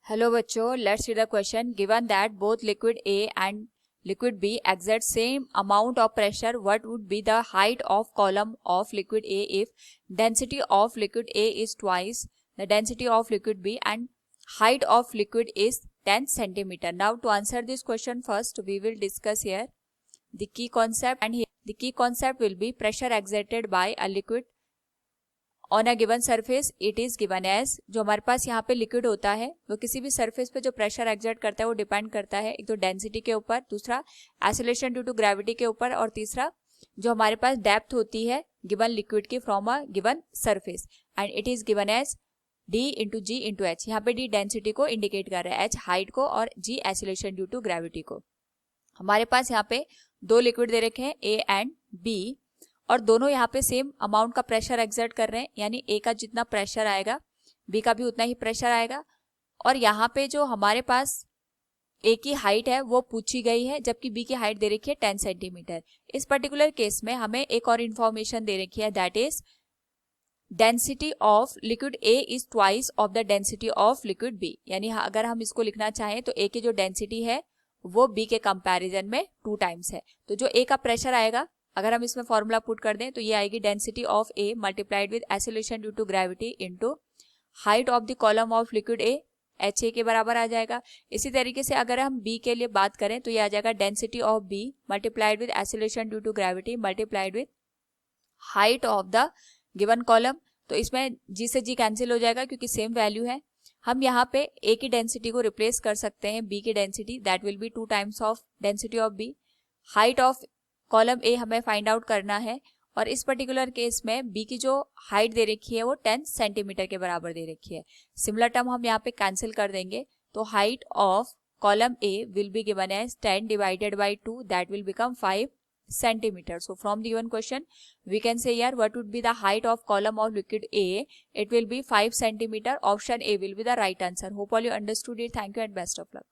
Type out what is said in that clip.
Hello बच्चों, let's see the question. Given that both liquid A and liquid B exert same amount of pressure, what would be the height of column of liquid A if density of liquid A is twice the density of liquid B and height of liquid is 10 centimeter? Now to answer this question, first we will discuss here the key concept, and here the key concept will be pressure exerted by a liquid on a given surface it is given as. जो हमारे पास यहाँ पे liquid होता है वो किसी भी surface पे जो प्रेशर एक्सर्ट करता है वो डिपेंड करता है एक तो डेंसिटी के ऊपर, दूसरा एक्सेलरेशन ड्यू टू ग्रेविटी के ऊपर, और तीसरा जो हमारे पास डेप्थ होती है गिवन लिक्विड की from a given surface, and it is given as d into G into H. यहाँ पे d डेंसिटी को इंडिकेट कर रहा है, h हाइट को और g acceleration due to gravity को। हमारे पास यहाँ पे दो लिक्विड दे रखे हैं A एंड B, और दोनों यहाँ पे सेम अमाउंट का प्रेशर एक्सर्ट कर रहे हैं, यानी ए का जितना प्रेशर आएगा बी का भी उतना ही प्रेशर आएगा। और यहाँ पे जो हमारे पास ए की हाइट है वो पूछी गई है, जबकि बी की हाइट दे रखी है 10 सेंटीमीटर। इस पर्टिकुलर केस में हमें एक और इन्फॉर्मेशन दे रखी है, that is density of liquid A is twice of the density of liquid B. यानी अगर हम इसको लिखना चाहें तो ए की जो डेंसिटी है वो बी के कंपैरिजन में 2 टाइम्स है। तो जो ए का प्रेशर आएगा, अगर हम इसमें फॉर्मूला पुट कर दें तो ये आएगी density of A multiplied with acceleration due to gravity into height of the column of liquid A, H A के बराबर आ जाएगा। इसी तरीके से अगर हम बी के लिए बात करें तो ये आ जाएगा density of B multiplied with acceleration due to gravity multiplied with height of the given column. तो इसमें जी से जी कैंसिल हो जाएगा क्योंकि सेम वैल्यू है। हम यहाँ पे ए की डेंसिटी को रिप्लेस कर सकते हैं बी की density, that will be 2 times of density of B. Height of column A हमें फाइंड आउट करना है, और इस पर्टिकुलर केस में बी की जो हाइट दे रखी है वो 10 सेंटीमीटर के बराबर दे रखी है। सिमिलर टर्म हम यहाँ पे कैंसिल कर देंगे, तो height of column A will be given as 10 divided by 2, that will become 5 centimeter. So from the given question we can say here what would be the height of column of liquid A? It will be 5 centimeter. Option A will be the right answer. Hope all you understood it. Thank you and best of luck.